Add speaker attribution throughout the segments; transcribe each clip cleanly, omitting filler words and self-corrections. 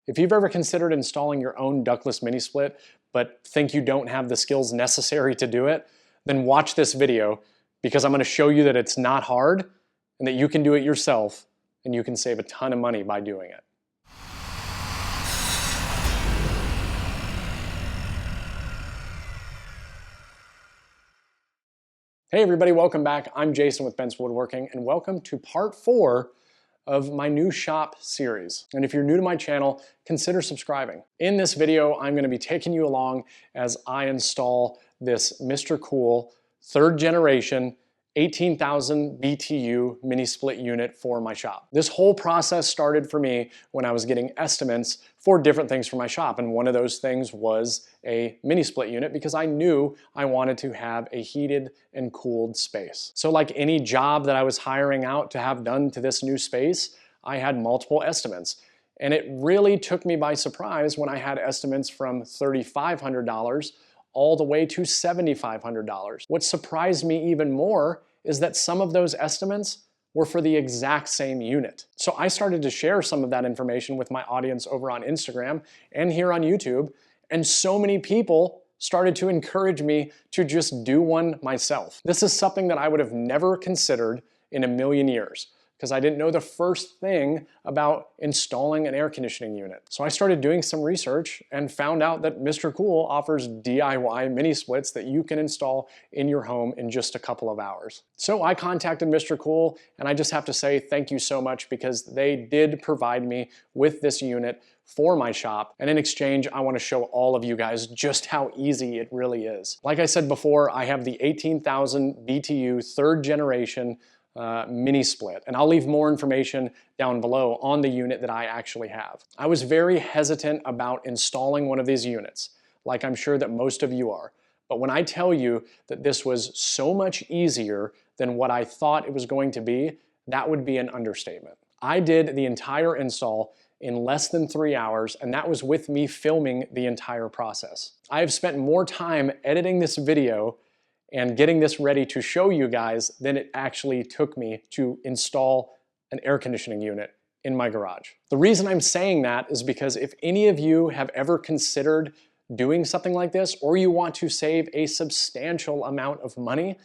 Speaker 1: If you've ever considered installing your own ductless mini split, but think you don't have the skills necessary to do it, then watch this video because I'm going to show you that it's not hard and that you can do it yourself and you can save a ton of money by doing it. Hey everybody, welcome back. I'm Jason with Ben's Woodworking and welcome to part 4 of my new shop series. And if you're new to my channel, consider subscribing. In this video, I'm gonna be taking you along as I install this Mr. Cool 3rd generation 18,000 BTU mini split unit for my shop. This whole process started for me when I was getting estimates for different things for my shop. And one of those things was a mini split unit because I knew I wanted to have a heated and cooled space. So like any job that I was hiring out to have done to this new space, I had multiple estimates. And it really took me by surprise when I had estimates from $3,500 all the way to $7,500. What surprised me even more is that some of those estimates were for the exact same unit. So I started to share some of that information with my audience over on Instagram and here on YouTube, and so many people started to encourage me to just do one myself. This is something that I would have never considered in a million years, because I didn't know the first thing about installing an air conditioning unit. So I started doing some research and found out that Mr. Cool offers DIY mini splits that you can install in your home in just a couple of hours. So I contacted Mr. Cool, and I just have to say thank you so much because they did provide me with this unit for my shop. And in exchange, I want to show all of you guys just how easy it really is. Like I said before, I have the 18,000 BTU 3rd generation mini split, and I'll leave more information down below on the unit that I actually have. I was very hesitant about installing one of these units, like I'm sure that most of you are, but when I tell you that this was so much easier than what I thought it was going to be, that would be an understatement. I did the entire install in less than 3 hours, and that was with me filming the entire process. I have spent more time editing this video and getting this ready to show you guys than it actually took me to install an air conditioning unit in my garage. The reason I'm saying that is because if any of you have ever considered doing something like this, or you want to save a substantial amount of money,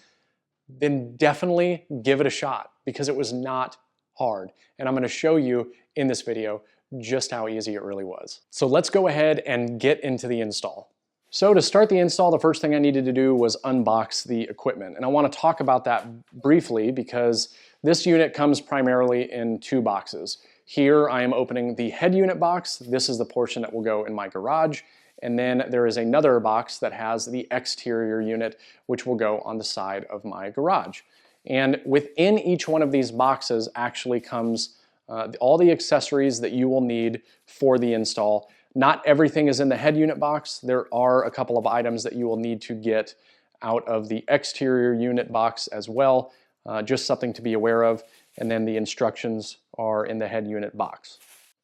Speaker 1: then definitely give it a shot because it was not hard. And I'm going to show you in this video just how easy it really was. So let's go ahead and get into the install. So to start the install, the first thing I needed to do was unbox the equipment. And I want to talk about that briefly because this unit comes primarily in 2 boxes. Here I am opening the head unit box. This is the portion that will go in my garage. And then there is another box that has the exterior unit, which will go on the side of my garage. And within each one of these boxes actually comes all the accessories that you will need for the install. Not everything is in the head unit box. There are a couple of items that you will need to get out of the exterior unit box as well, just something to be aware of, and then the instructions are in the head unit box.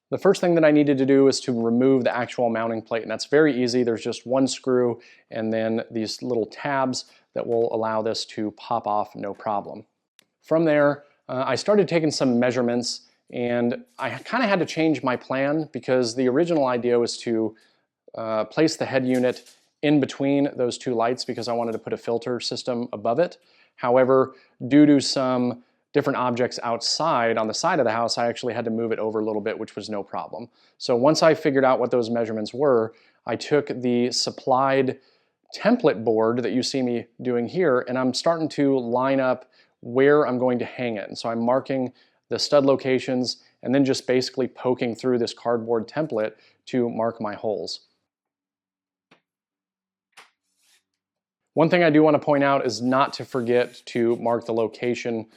Speaker 1: The first thing that I needed to do is to remove the actual mounting plate, and that's very easy. There's just one screw and then these little tabs that will allow this to pop off no problem. From there, I started taking some measurements, and I kind of had to change my plan because the original idea was to place the head unit in between those 2 lights because I wanted to put a filter system above it. However, due to some different objects outside on the side of the house, I actually had to move it over a little bit, which was no problem. So once I figured out what those measurements were, I took the supplied template board that you see me doing here, and I'm starting to line up where I'm going to hang it. And so I'm marking the stud locations, and then just basically poking through this cardboard template to mark my holes. One thing I do want to point out is not to forget to mark the location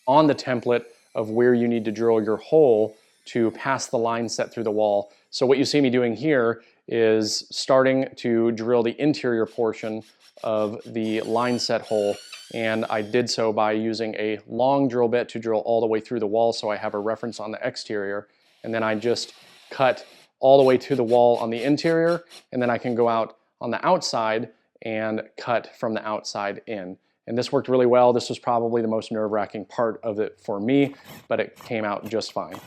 Speaker 1: on the template of where you need to drill your hole to pass the line set through the wall. So what you see me doing here is starting to drill the interior portion of the line set hole, and I did so by using a long drill bit to drill all the way through the wall so I have a reference on the exterior, and then I just cut all the way to the wall on the interior, and then I can go out on the outside and cut from the outside in. And this worked really well. This was probably the most nerve-wracking part of it for me, but it came out just fine.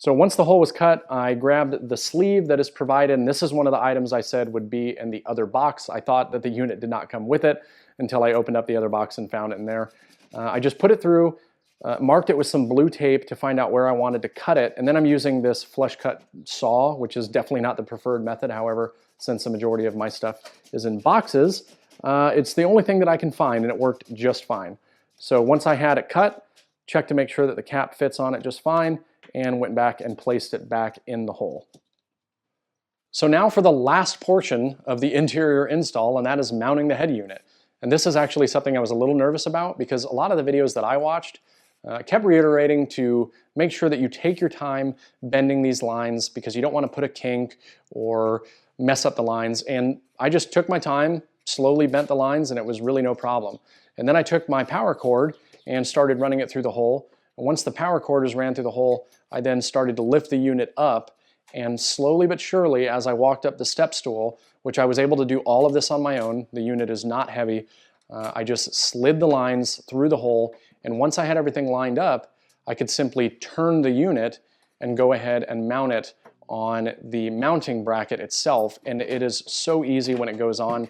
Speaker 1: So once the hole was cut, I grabbed the sleeve that is provided, and this is one of the items I said would be in the other box. I thought that the unit did not come with it until I opened up the other box and found it in there. I just put it through, marked it with some blue tape to find out where I wanted to cut it, and then I'm using this flush cut saw, which is definitely not the preferred method. However, since the majority of my stuff is in boxes, it's the only thing that I can find, and it worked just fine. So once I had it cut, checked to make sure that the cap fits on it just fine, and went back and placed it back in the hole. So now for the last portion of the interior install, and that is mounting the head unit. And this is actually something I was a little nervous about because a lot of the videos that I watched kept reiterating to make sure that you take your time bending these lines because you don't want to put a kink or mess up the lines. And I just took my time, slowly bent the lines, and it was really no problem. And then I took my power cord and started running it through the hole. And once the power cord was ran through the hole, I then started to lift the unit up, and slowly but surely as I walked up the step stool, which I was able to do all of this on my own, the unit is not heavy, I just slid the lines through the hole, and once I had everything lined up, I could simply turn the unit and go ahead and mount it on the mounting bracket itself, and it is so easy when it goes on.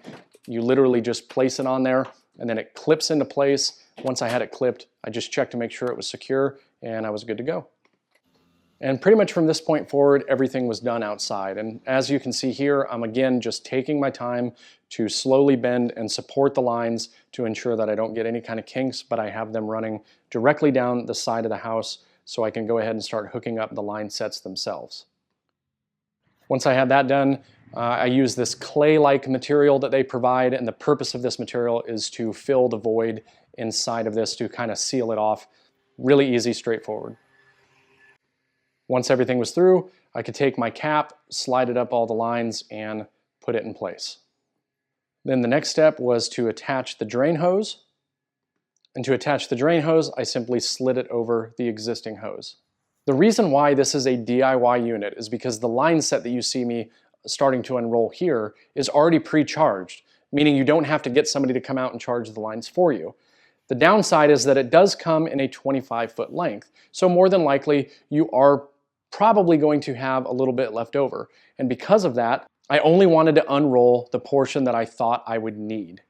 Speaker 1: You literally just place it on there, and then it clips into place. Once I had it clipped, I just checked to make sure it was secure, and I was good to go. And pretty much from this point forward, everything was done outside. And as you can see here, I'm again just taking my time to slowly bend and support the lines to ensure that I don't get any kind of kinks, but I have them running directly down the side of the house so I can go ahead and start hooking up the line sets themselves. Once I had that done, I use this clay-like material that they provide, and the purpose of this material is to fill the void inside of this to kind of seal it off. Really easy, straightforward. Once everything was through, I could take my cap, slide it up all the lines, and put it in place. Then the next step was to attach the drain hose. And to attach the drain hose, I simply slid it over the existing hose. The reason why this is a DIY unit is because the line set that you see me starting to unroll here is already pre-charged, meaning you don't have to get somebody to come out and charge the lines for you. The downside is that it does come in a 25-foot length, so more than likely you are probably going to have a little bit left over. And because of that, I only wanted to unroll the portion that I thought I would need.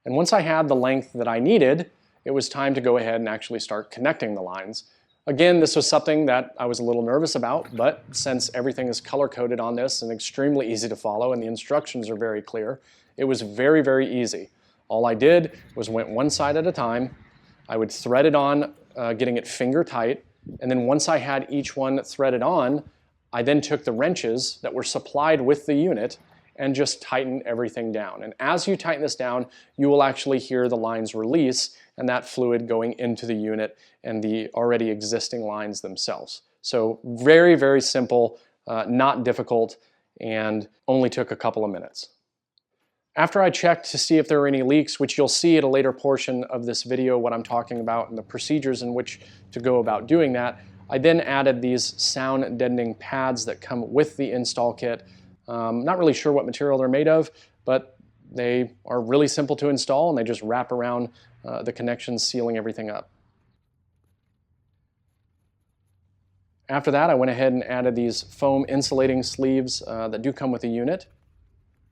Speaker 1: And once I had the length that I needed, it was time to go ahead and actually start connecting the lines. Again, this was something that I was a little nervous about, but since everything is color-coded on this and extremely easy to follow and the instructions are very clear, it was very, very easy. All I did was went one side at a time. I would thread it on, getting it finger tight, and then once I had each one threaded on, I then took the wrenches that were supplied with the unit and just tightened everything down. And as you tighten this down, you will actually hear the lines release and that fluid going into the unit and the already existing lines themselves. So very, very simple, not difficult, and only took a couple of minutes. After I checked to see if there were any leaks, which you'll see at a later portion of this video what I'm talking about and the procedures in which to go about doing that, I then added these sound deadening pads that come with the install kit. Not really sure what material they're made of, but they are really simple to install and they just wrap around the connections, sealing everything up. After that, I went ahead and added these foam insulating sleeves that do come with the unit.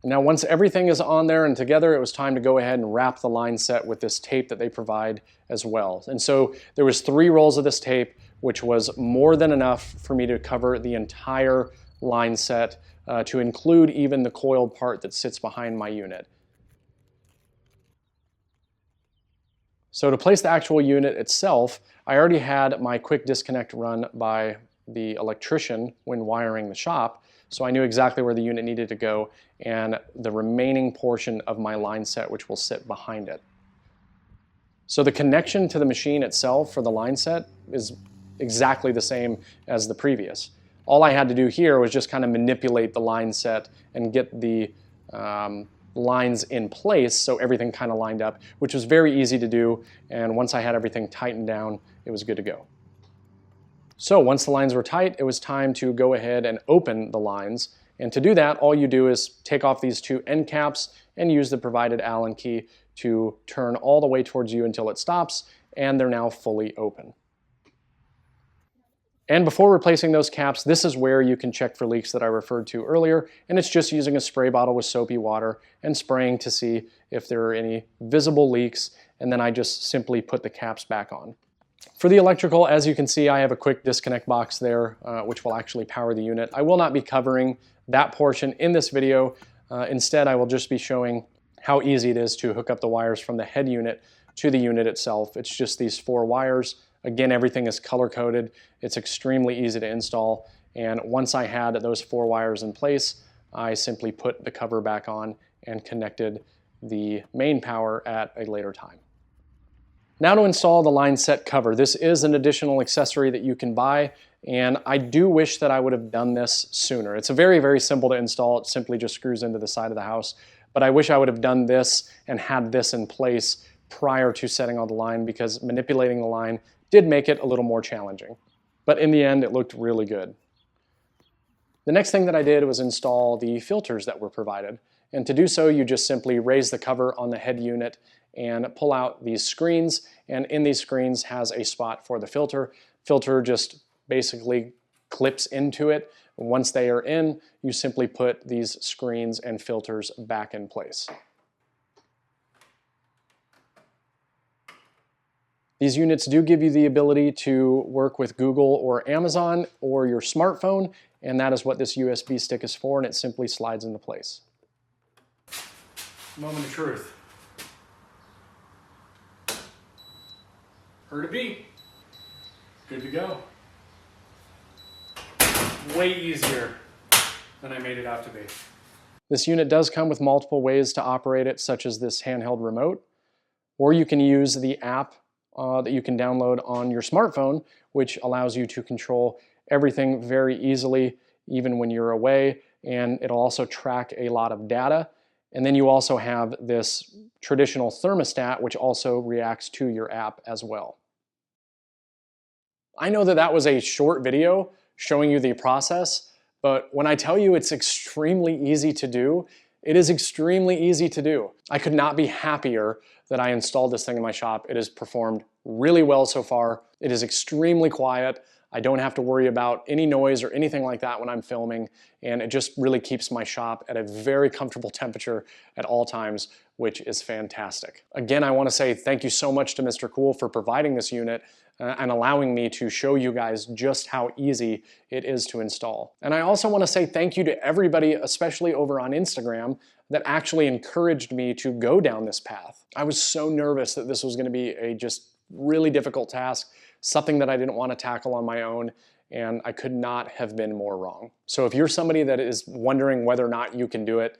Speaker 1: Now once everything is on there and together, it was time to go ahead and wrap the line set with this tape that they provide as well. And so there was 3 rolls of this tape, which was more than enough for me to cover the entire line set, to include even the coiled part that sits behind my unit. So to place the actual unit itself, I already had my quick disconnect run by the electrician when wiring the shop, so I knew exactly where the unit needed to go and the remaining portion of my line set which will sit behind it. So the connection to the machine itself for the line set is exactly the same as the previous. All I had to do here was just kind of manipulate the line set and get the lines in place so everything kind of lined up, which was very easy to do, and once I had everything tightened down, it was good to go. So once the lines were tight, it was time to go ahead and open the lines, and to do that, all you do is take off these 2 end caps and use the provided Allen key to turn all the way towards you until it stops, and they're now fully open. And before replacing those caps, this is where you can check for leaks that I referred to earlier, and it's just using a spray bottle with soapy water and spraying to see if there are any visible leaks, and then I just simply put the caps back on. For the electrical, as you can see, I have a quick disconnect box there, which will actually power the unit. I will not be covering that portion in this video. Instead, I will just be showing how easy it is to hook up the wires from the head unit to the unit itself. It's just these 4 wires. Again, everything is color-coded. It's extremely easy to install. And once I had those 4 wires in place, I simply put the cover back on and connected the main power at a later time. Now to install the line set cover. This is an additional accessory that you can buy, and I do wish that I would have done this sooner. It's very, very simple to install. It simply just screws into the side of the house, but I wish I would have done this and had this in place prior to setting on the line, because manipulating the line did make it a little more challenging. But in the end, it looked really good. The next thing that I did was install the filters that were provided. And to do so, you just simply raise the cover on the head unit and pull out these screens, and in these screens has a spot for the filter. Filter just basically clips into it. Once they are in, you simply put these screens and filters back in place. These units do give you the ability to work with Google or Amazon or your smartphone, and that is what this USB stick is for, and it simply slides into place. Moment of truth. Heard a beep. Good to go. Way easier than I made it out to be. This unit does come with multiple ways to operate it, such as this handheld remote, or you can use the app that you can download on your smartphone, which allows you to control everything very easily, even when you're away, and it'll also track a lot of data. And then you also have this traditional thermostat, which also reacts to your app as well. I know that that was a short video showing you the process, but when I tell you it's extremely easy to do, it is extremely easy to do. I could not be happier that I installed this thing in my shop. It has performed really well so far. It is extremely quiet. I don't have to worry about any noise or anything like that when I'm filming, and it just really keeps my shop at a very comfortable temperature at all times, which is fantastic. Again, I want to say thank you so much to Mr. Cool for providing this unit and allowing me to show you guys just how easy it is to install. And I also want to say thank you to everybody, especially over on Instagram, that actually encouraged me to go down this path. I was so nervous that this was going to be a just really difficult task, something that I didn't want to tackle on my own, and I could not have been more wrong. So if you're somebody that is wondering whether or not you can do it,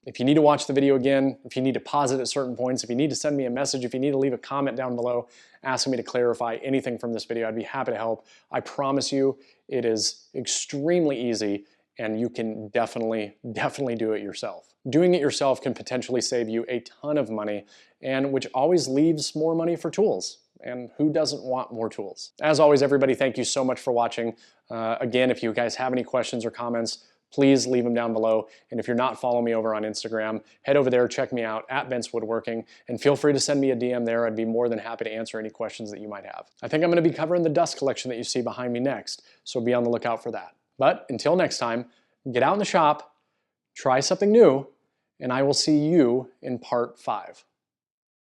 Speaker 1: if you need to watch the video again, if you need to pause it at certain points, if you need to send me a message, if you need to leave a comment down below asking me to clarify anything from this video, I'd be happy to help. I promise you it is extremely easy, and you can definitely do it yourself. Doing it yourself can potentially save you a ton of money, and which always leaves more money for tools. And who doesn't want more tools? As always, everybody, thank you so much for watching. Again, if you guys have any questions or comments, please leave them down below. And if you're not following me over on Instagram, head over there, check me out at Bent's Woodworking, and feel free to send me a DM there. I'd be more than happy to answer any questions that you might have. I think I'm gonna be covering the dust collection that you see behind me next, so be on the lookout for that. But until next time, get out in the shop, try something new, and I will see you in part 5.